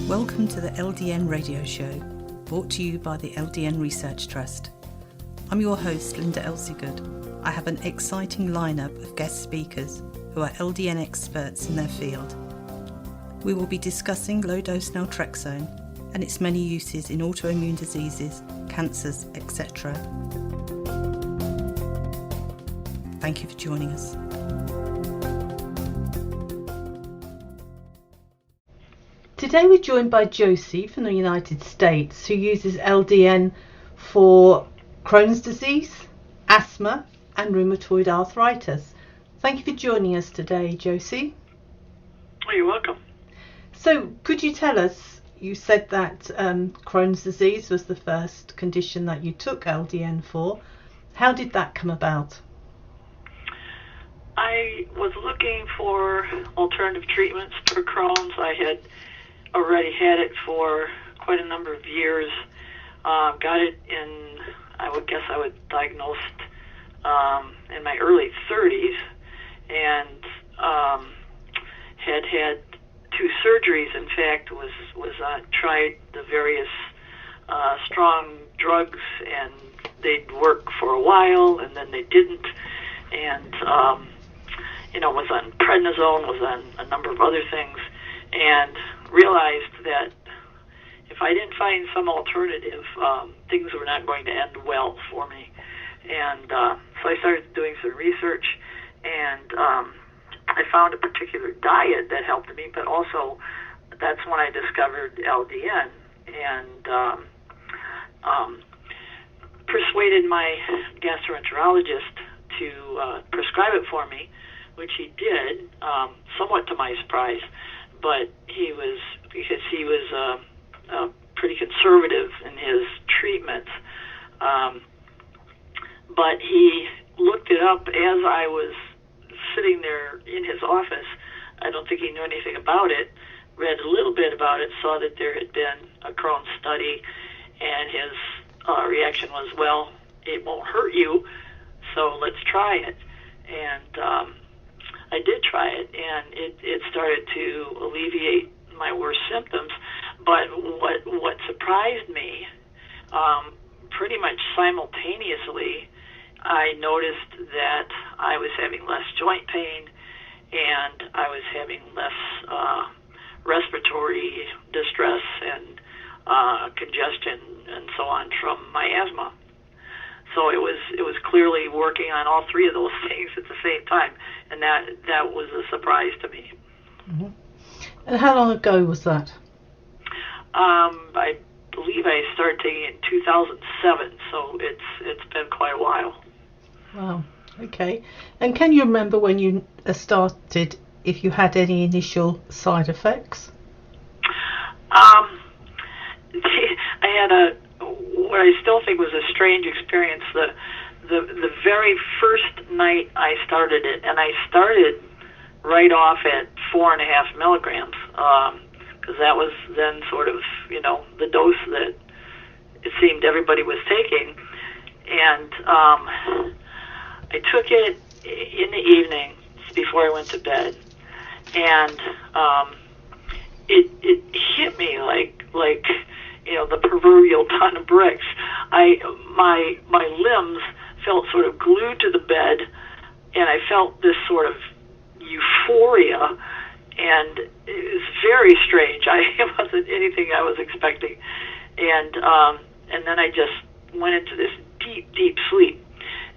Welcome to the LDN radio show, brought to you by the LDN Research Trust. I'm your host, Linda Elsiegood. I have an exciting lineup of guest speakers who are LDN experts in their field. We will be discussing low-dose Naltrexone and its many uses in autoimmune diseases, cancers, etc. Thank you for joining us. Today we're joined by Josie from the United States, who uses LDN for Crohn's disease, asthma and rheumatoid arthritis. Thank you for joining us today, Josie. Oh, you're welcome. So could you tell us, you said that Crohn's disease was the first condition that you took LDN for. How did that come about? I was looking for alternative treatments for Crohn's. I had already had it for quite a number of years. Got it in, I would guess I was diagnosed in my early 30s, and had 2 surgeries. In fact, was tried the various strong drugs, and they'd work for a while, and then they didn't, and was on prednisone, was on a number of other things, and realized that if I didn't find some alternative, things were not going to end well for me. And so I started doing some research, and I found a particular diet that helped me, but also that's when I discovered LDN, and persuaded my gastroenterologist to prescribe it for me, which he did, somewhat to my surprise. But because he was pretty conservative in his treatments. But he looked it up as I was sitting there in his office. I don't think he knew anything about it. Read a little bit about it, saw that there had been a Crohn's study, and his reaction was, well, it won't hurt you, so let's try it. And I did try it, and it started to alleviate my worst symptoms. But what surprised me, pretty much simultaneously, I noticed that I was having less joint pain, and I was having less respiratory distress and congestion and so on from my asthma. So it was clearly working on all 3 of those things at the same time, and that was a surprise to me. Mm-hmm. And how long ago was that? I believe I started taking it in 2007, so it's been quite a while. Wow. Okay. And can you remember when you started, if you had any initial side effects? I had what I still think was a strange experience. The very first night I started it, and I started right off at 4.5 milligrams, because that was then sort of, the dose that it seemed everybody was taking. And I took it in the evening before I went to bed, and it hit me like the proverbial ton of bricks. My limbs felt sort of glued to the bed, and I felt this sort of euphoria, and it was very strange. It wasn't anything I was expecting, and then I just went into this deep sleep,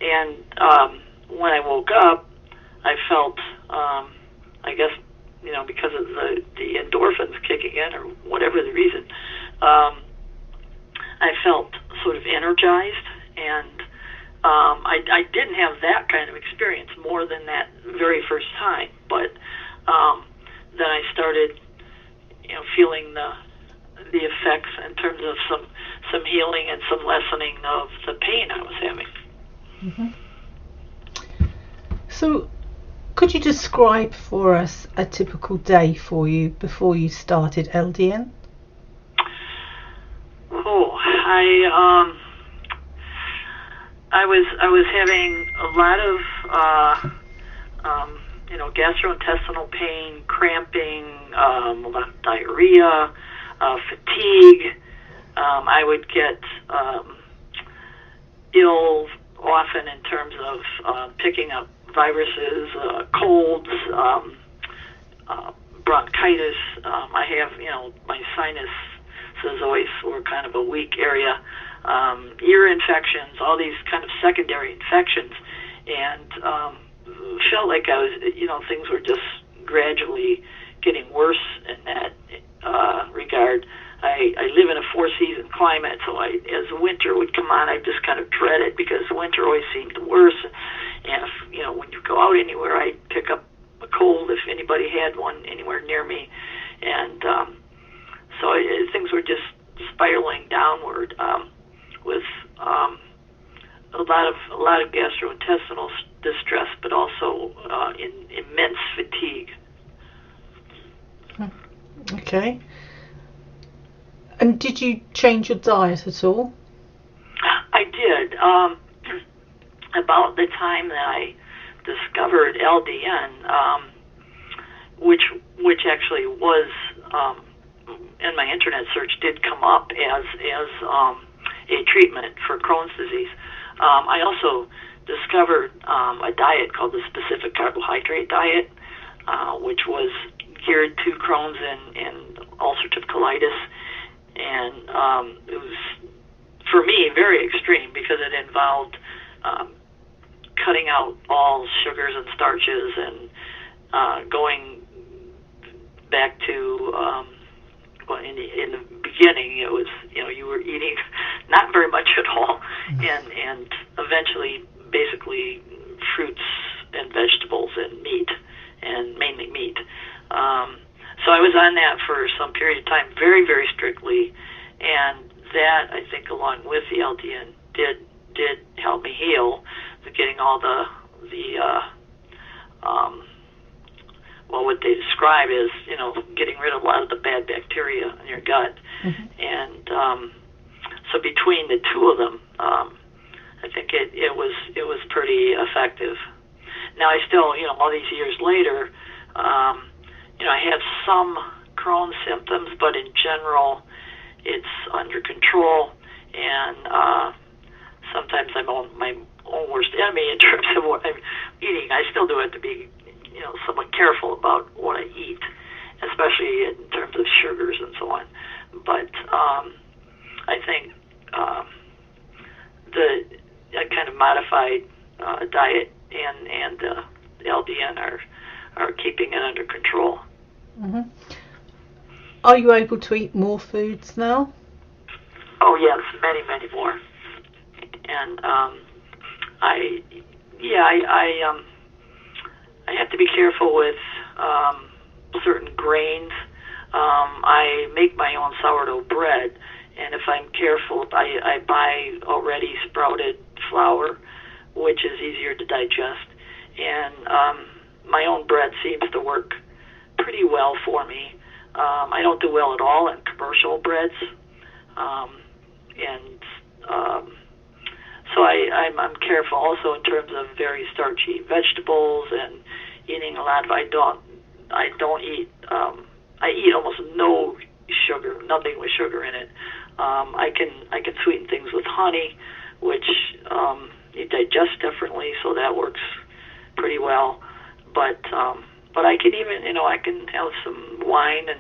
and when I woke up, I felt, I guess, because of the endorphins kicking in, or whatever the reason, I felt sort of energized, and I didn't have that kind of experience more than that very first time, but then I started, feeling the effects in terms of some healing and some lessening of the pain I was having. Mm-hmm. So, could you describe for us a typical day for you before you started LDN? Oh, I was having a lot of gastrointestinal pain, cramping, a lot of diarrhea, fatigue. I would get ill often in terms of picking up viruses, colds, bronchitis. I have, my sinuses always were kind of a weak area. Ear infections, all these kind of secondary infections, and felt like I was, things were just gradually getting worse in that regard. I live in a four-season climate, so as winter would come on, I just kind of dread it because winter always seemed worse. And if, when you go out anywhere, I'd pick up a cold if anybody had one anywhere near me. And so things were just spiraling downward with a lot of gastrointestinal distress, but also immense fatigue. Okay. And did you change your diet at all? I did. About the time that I discovered LDN, which actually was in my internet search did come up as a treatment for Crohn's disease. I also discovered a diet called the specific carbohydrate diet, which was geared to Crohn's and ulcerative colitis. And it was, for me, very extreme because it involved cutting out all sugars and starches and going back to, in the beginning, it was, you were eating not very much at all, and eventually, basically, fruits and vegetables and meat, and mainly meat. So I was on that for some period of time, very, very strictly, and that, I think, along with the LDN, did help me heal, getting all what they describe is, getting rid of a lot of the bad bacteria in your gut. Mm-hmm. And so between the two of them, I think it was pretty effective. Now I still, all these years later, I have some Crohn's symptoms, but in general, it's under control. And sometimes I'm my own worst enemy in terms of what I'm eating. I still do have to be, somewhat careful about what I eat, especially in terms of sugars and so on. But I think the kind of modified diet and the LDN are keeping it under control. Mm-hmm. Are you able to eat more foods now? Oh yes, many, many more. And I have to be careful with certain grains. I make my own sourdough bread, and if I'm careful, I buy already sprouted flour, which is easier to digest. And my own bread seems to work pretty well for me. I don't do well at all in commercial breads, so I'm careful also in terms of very starchy vegetables and eating a lot of. I don't eat. I eat almost no sugar, nothing with sugar in it. I can sweeten things with honey, which you digest differently, so that works pretty well. But I can even, I can have some wine and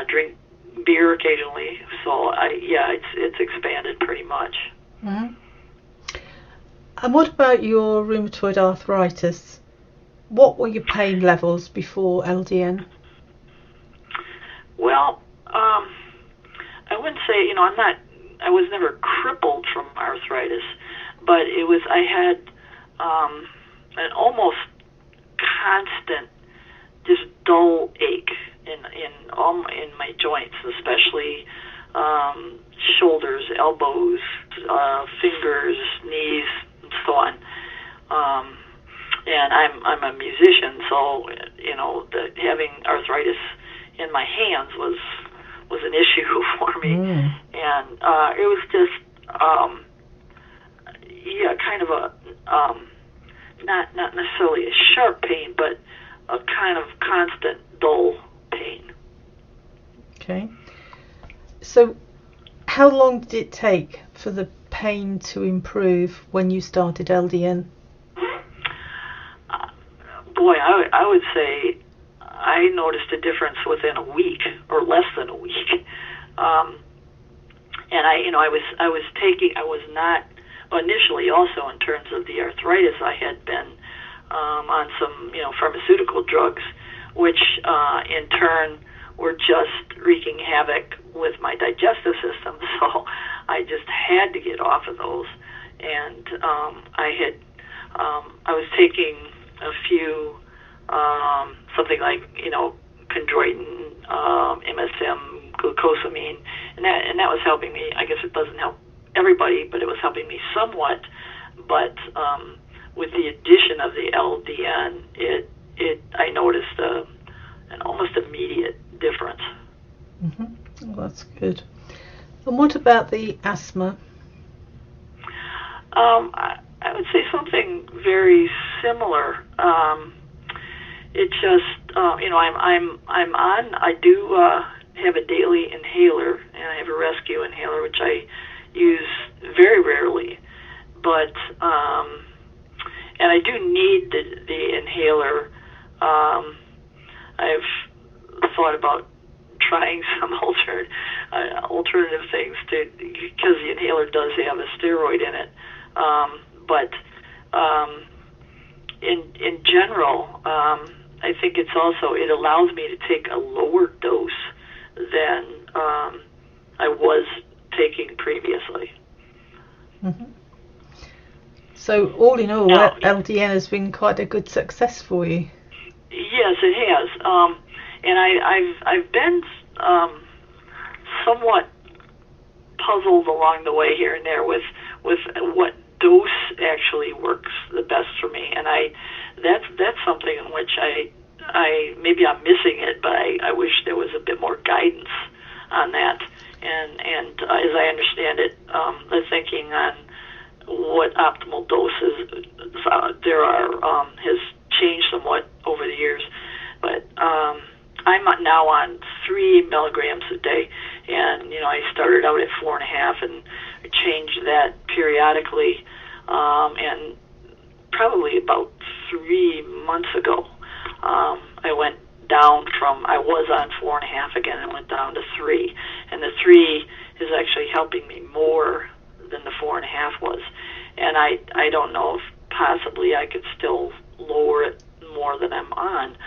drink beer occasionally. So it's expanded pretty much. Mm-hmm. And what about your rheumatoid arthritis? What were your pain levels before LDN? Well, I wouldn't say, I was never crippled from arthritis, but I had an almost constant, just dull ache in my joints, especially shoulders, elbows, fingers, knees, and so on. And I'm a musician, so having arthritis in my hands was an issue for me, and it was just kind of a not necessarily a sharp pain, but a kind of constant dull pain. Okay. So how long did it take for the pain to improve when you started LDN? Boy, I would say I noticed a difference within a week or less than a week. And I was not, well, initially also in terms of the arthritis, I had been on some, pharmaceutical drugs, which in turn were just wreaking havoc with my digestive system. So I just had to get off of those. And I was taking a few, something like, chondroitin, MSM, glucosamine, and that was helping me. I guess it doesn't help everybody, but it was helping me somewhat. But with the addition of the LDN, I noticed an almost immediate difference. Mm-hmm. Well, that's good. And what about the asthma? I would say something very similar. It just, I do have a daily inhaler, and I have a rescue inhaler, which I use very rarely. But, and I do need the inhaler. I've thought about trying some alternative things because the inhaler does have a steroid in it. But in general, I think it allows me to take a lower dose than I was taking previously. Mm-hmm. So all in all, now, LDN has been quite a good success for you. Yes, it has. And I've been somewhat puzzled along the way here and there with what dose actually works the best for me, and that's something in which I maybe I'm missing it, but I wish there was a bit more guidance on that. And as I understand it, the thinking on what optimal doses there are has changed somewhat over the years, but I'm now on 3 milligrams a day, and I started out at 4.5, and I changed that periodically, and probably about 3 months ago, I went down from, I was on 4.5 again, and went down to 3, and the 3 is actually helping me more than the 4.5 was, and I don't know if possibly I could still lower it more than I'm on.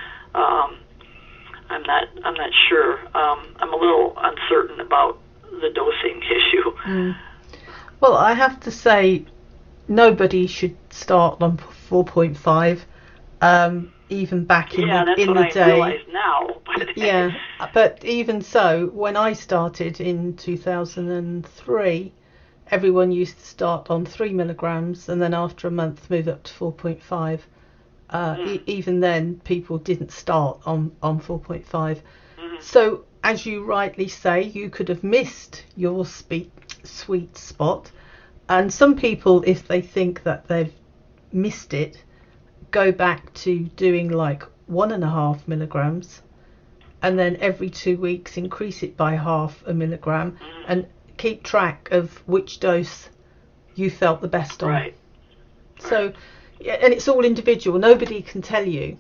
I'm not sure. I'm a little uncertain about the dosing issue. Mm. Well, I have to say, nobody should start on 4.5. Even back in the day. I realize now. Yeah, but even so, when I started in 2003, everyone used to start on 3 milligrams, and then after a month move up to 4.5. Even then, people didn't start on 4.5. Mm-hmm. So, as you rightly say, you could have missed your sweet spot. And some people, if they think that they've missed it, go back to doing like 1.5 milligrams, and then every 2 weeks increase it by 0.5 milligram, mm-hmm. and keep track of which dose you felt the best on. Right. So, and it's all individual. Nobody can tell you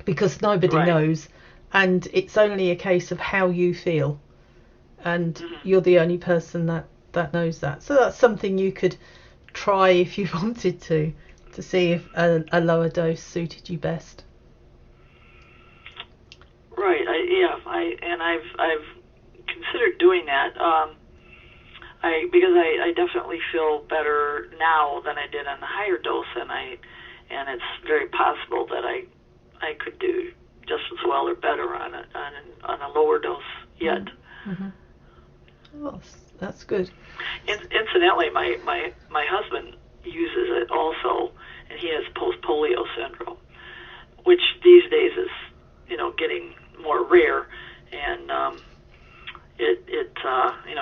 because nobody knows, and it's only a case of how you feel, and mm-hmm. you're the only person that knows that. So that's something you could try if you wanted to see if a lower dose suited you best. Right. I've considered doing that. Because I definitely feel better now than I did on the higher dose, and it's very possible that I could do just as well or better on a lower dose yet. Mm-hmm. Well, that's good. Incidentally, my husband uses it also, and he has post-polio syndrome, which these days is getting more rare, and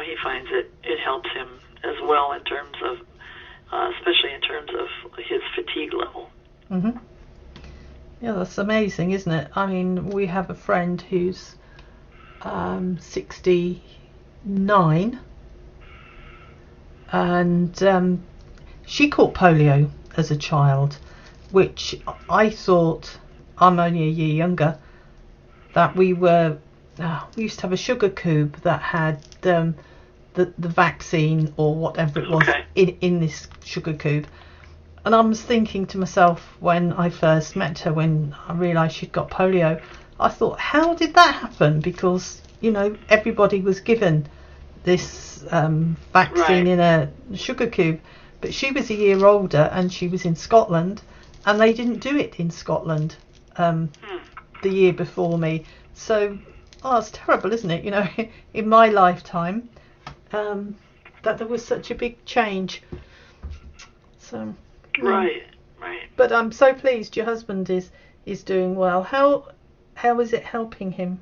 he finds it helps him as well in terms of, especially in terms of his fatigue level. Mm-hmm. Yeah, that's amazing, isn't it? I mean, we have a friend who's 60 9, and she caught polio as a child, which I thought, I'm only a year younger, that we used to have a sugar cube that had the vaccine or whatever it was in this sugar cube. And I was thinking to myself when I first met her, when I realised she'd got polio, I thought, how did that happen? Because, everybody was given this vaccine in a sugar cube. But she was a year older and she was in Scotland, and they didn't do it in Scotland the year before me. So, it's terrible, isn't it? In my lifetime, that there was such a big change. So. Right. But I'm so pleased your husband is doing well. How is it helping him?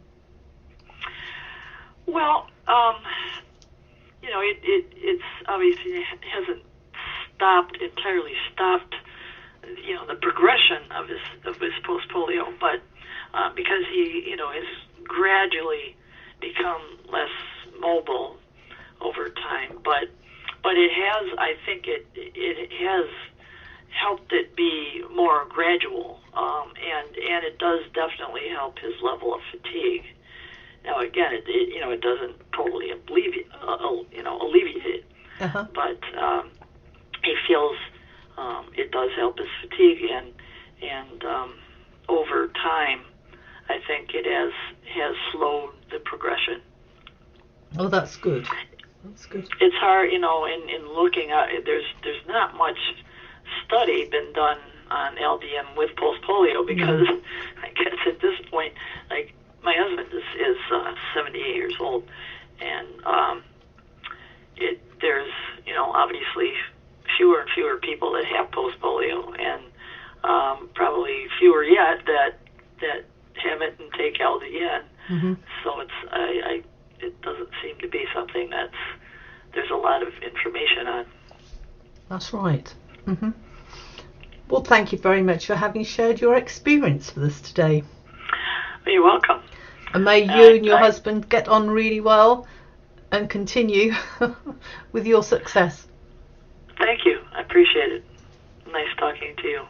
Well, it's obviously it hasn't entirely stopped, the progression of his post polio, but because he, has gradually become less mobile over time, but it has, I think it has helped it be more gradual, and it does definitely help his level of fatigue. Now again, it doesn't totally alleviate it, but he feels it does help his fatigue, and over time, I think it has slowed the progression. Oh, that's good. That's good. It's hard, in looking at it. There's not much study been done on LDN with post polio, because I guess at this point, like, my husband is 78 years old, and there's obviously fewer and fewer people that have post polio, and probably fewer yet that have it and take LDN. So it doesn't seem to be something there's a lot of information on. That's right. Well, thank you very much for having shared your experience with us today. You're welcome. And may you and your husband get on really well and continue with your success. Thank you. I appreciate it. Nice talking to you.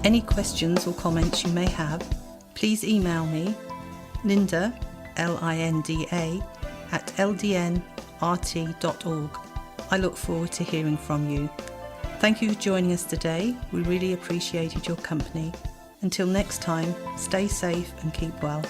Any questions or comments you may have, please email me, Linda, Linda, at ldnrt.org. I look forward to hearing from you. Thank you for joining us today. We really appreciated your company. Until next time, stay safe and keep well.